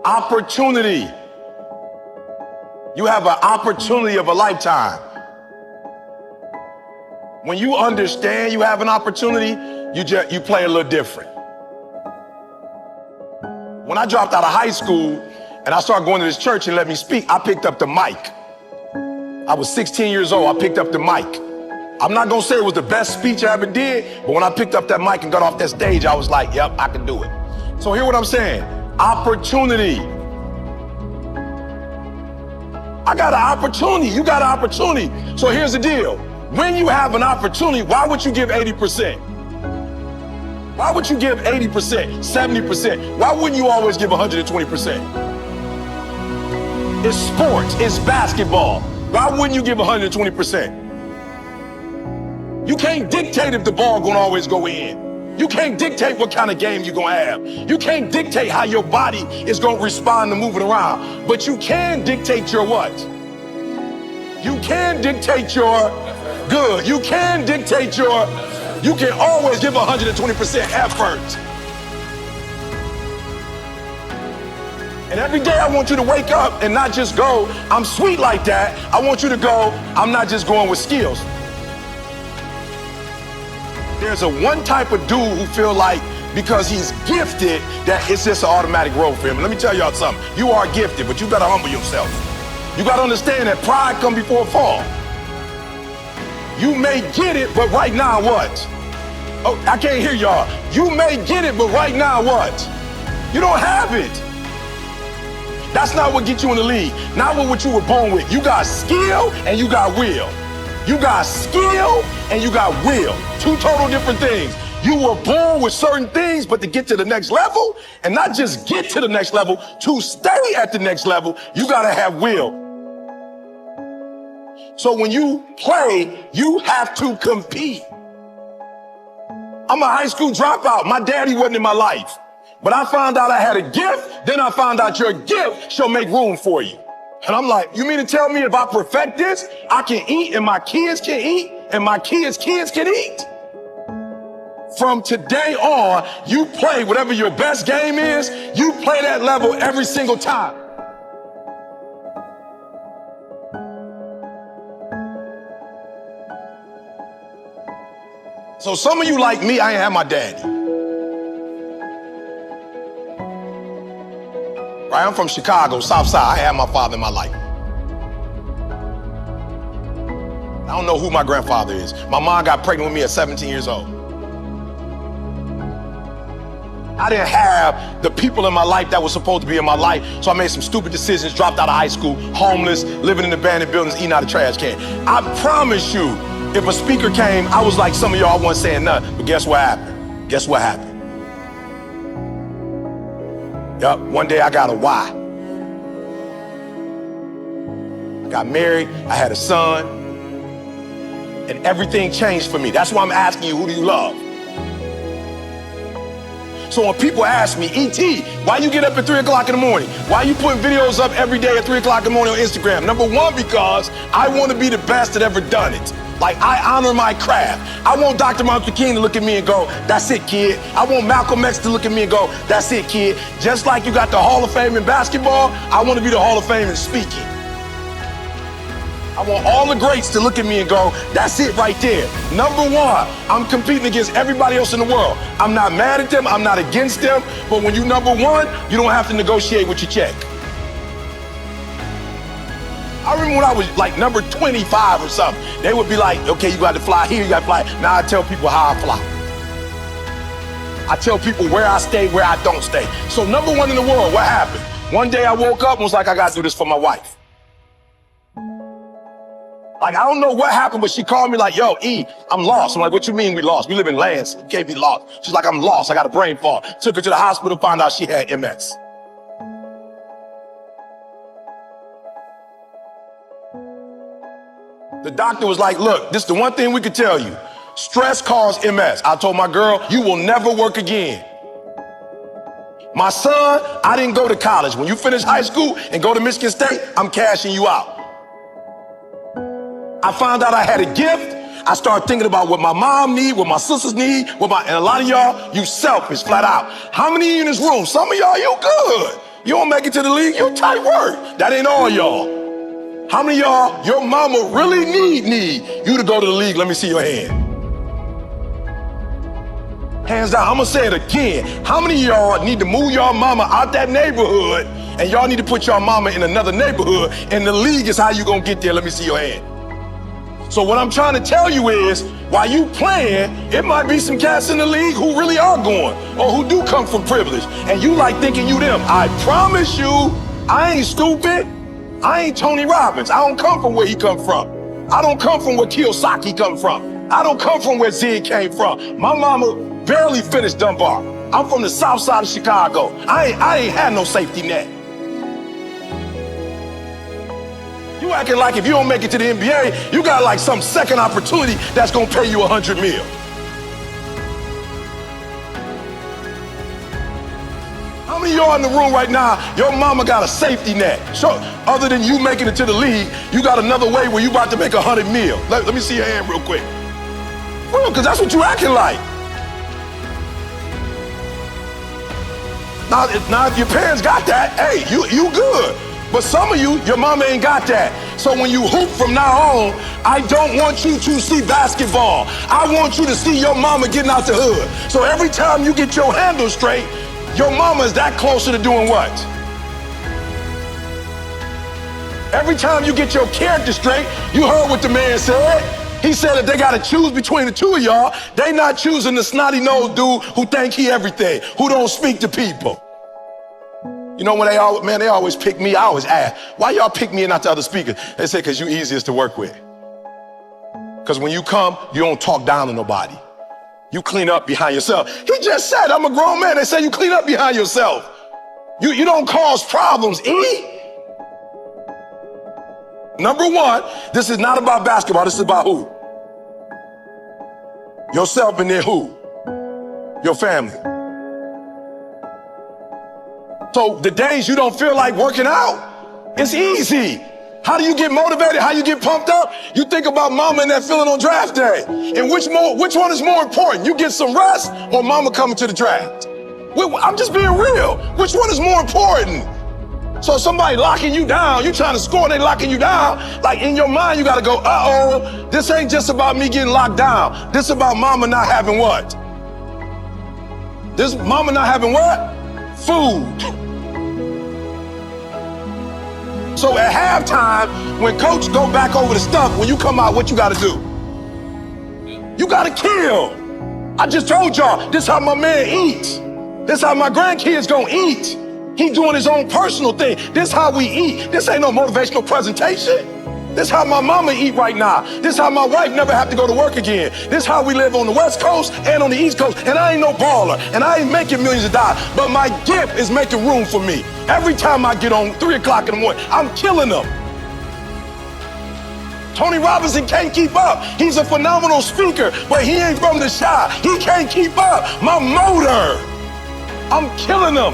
Opportunity. You have an opportunity of a lifetime. When you understand you have an opportunity, you play a little different. When I dropped out of high school and I started going to this church and let me speak, I picked up the mic. I was 16 years old, I picked up the mic. I'm not gonna say it was the best speech I ever did, but when I picked up that mic and got off that stage, I was like, yep, I can do it. So hear what I'm saying, opportunity. I got an opportunity, you got an opportunity. So here's the deal, when you have an opportunity, why would you give 80%? Why would you give 80%, 70%? Why wouldn't you always give 120%? It's sports, it's basketball. Why wouldn't you give 120%? You can't dictate if the ball gonna always go in. You can't dictate what kind of game you're gonna have. You can't dictate how your body is gonna respond to moving around. But you can dictate your what? You can dictate your good. You can dictate your, you can always give 120% effort. And every day I want you to wake up and not just go, I'm sweet like that. I want you to go, I'm not just going with skills. There's a one type of dude who feel like because he's gifted that it's just an automatic road for him. Let me tell y'all something. You are gifted, but you gotta humble yourself. You gotta understand that pride comes before a fall. You may get it, but right now what? Oh, I can't hear y'all. You may get it, but right now what? You don't have it. That's not what gets you in the league. Not what you were born with. You got skill and you got will. You got skill and you got will. Two total different things. You were born with certain things, but to get to the next level, and not just get to the next level, to stay at the next level, you gotta have will. So when you play, you have to compete. I'm a high school dropout. My daddy wasn't in my life. But I found out I had a gift, then I found out your gift shall make room for you. And I'm like, you mean to tell me if I perfect this, I can eat and my kids can eat and my kids' kids can eat? From today on, you play whatever your best game is, you play that level every single time. So some of you like me, I ain't have my daddy. Right, I'm from Chicago, South Side. I had my father in my life. I don't know who my grandfather is. My mom got pregnant with me at 17 years old. I didn't have the people in my life that were supposed to be in my life, so I made some stupid decisions, dropped out of high school, homeless, living in abandoned buildings, eating out of trash can. I promise you, if a speaker came, I was like some of y'all, I wasn't saying nothing, but guess what happened? Guess what happened? Yup, one day I got a why. I got married, I had a son, and everything changed for me. That's why I'm asking you, who do you love? So when people ask me, E.T., why you get up at 3 o'clock in the morning? Why you putting videos up every day at 3 o'clock in the morning on Instagram? Number one, because I want to be the best that ever done it. Like, I honor my craft. I want Dr. Martin Luther King to look at me and go, that's it, kid. I want Malcolm X to look at me and go, that's it, kid. Just like you got the Hall of Fame in basketball, I want to be the Hall of Fame in speaking. I want all the greats to look at me and go, that's it right there. Number one, I'm competing against everybody else in the world. I'm not mad at them, I'm not against them, but when you number one, you don't have to negotiate with your check. I remember when I was like number 25 or something, they would be like, okay, you got to fly here, you got to fly. Now I tell people how I fly. I tell people where I stay, where I don't stay. So number one in the world, what happened? One day I woke up and was like, I got to do this for my wife. Like, I don't know what happened, but she called me like, yo, E, I'm lost. I'm like, what you mean we lost? We live in Lance. You can't be lost. She's like, I'm lost. I got a brain fog. Took her to the hospital, found out she had MS. The doctor was like, look, this is the one thing we could tell you. Stress caused MS. I told my girl, you will never work again. My son, I didn't go to college. When you finish high school and go to Michigan State, I'm cashing you out. I found out I had a gift. I started thinking about what my mom need, what my sisters need, and a lot of y'all, you selfish, flat out. How many of you in this room? Some of y'all, you good. You don't make it to the league, you tight work. That ain't all y'all. How many of y'all, your mama really need you to go to the league? Let me see your hand. Hands down, I'm gonna say it again. How many of y'all need to move your mama out that neighborhood and y'all need to put your mama in another neighborhood and the league is how you gonna get there? Let me see your hand. So what I'm trying to tell you is, while you playing, it might be some cats in the league who really are going or who do come from privilege and you like thinking you them. I promise you, I ain't stupid. I ain't Tony Robbins. I don't come from where he come from. I don't come from where Kiyosaki come from. I don't come from where Zig came from. My mama barely finished Dunbar. I'm from the south side of Chicago. I ain't had no safety net. You acting like if you don't make it to the NBA, you got like some second opportunity that's gonna pay you $100 million. How many of y'all in the room right now, your mama got a safety net? So, other than you making it to the league, you got another way where you about to make $100 million. Let me see your hand real quick. Well, because that's what you acting like. Now, if your parents got that, hey, you good. But some of you, your mama ain't got that. So when you hoop from now on, I don't want you to see basketball. I want you to see your mama getting out the hood. So every time you get your handle straight, your mama is that closer to doing what? Every time you get your character straight, you heard what the man said. He said that they gotta choose between the two of y'all. They not choosing the snotty-nosed dude who think he everything, who don't speak to people. You know when they always pick me, I always ask, why y'all pick me and not the other speakers? They say, cause you easiest to work with. Cause when you come, you don't talk down to nobody. You clean up behind yourself. He just said, I'm a grown man. They say you clean up behind yourself. You don't cause problems, E. Number one, this is not about basketball. This is about who? Yourself and then who? Your family. So the days you don't feel like working out, it's easy. How do you get motivated? How you get pumped up? You think about mama and that feeling on draft day. And which one is more important? You get some rest or mama coming to the draft? I'm just being real. Which one is more important? So somebody locking you down, you trying to score, and they locking you down. Like in your mind, you gotta go, uh-oh, this ain't just about me getting locked down. This about mama not having what? This mama not having what? Food. So at halftime, when coach go back over the stuff, when you come out, what you gotta do? You gotta kill. I just told y'all, this how my man eats. This how my grandkids gonna eat. He doing his own personal thing. This how we eat. This ain't no motivational presentation. This how my mama eat right now. This how my wife never have to go to work again. This how we live on the West Coast and on the East Coast. And I ain't no baller. And I ain't making millions of dollars. But my gift is making room for me. Every time I get on 3 o'clock in the morning, I'm killing them. Tony Robinson can't keep up. He's a phenomenal speaker, but he ain't from the Chi. He can't keep up. My motor. I'm killing them.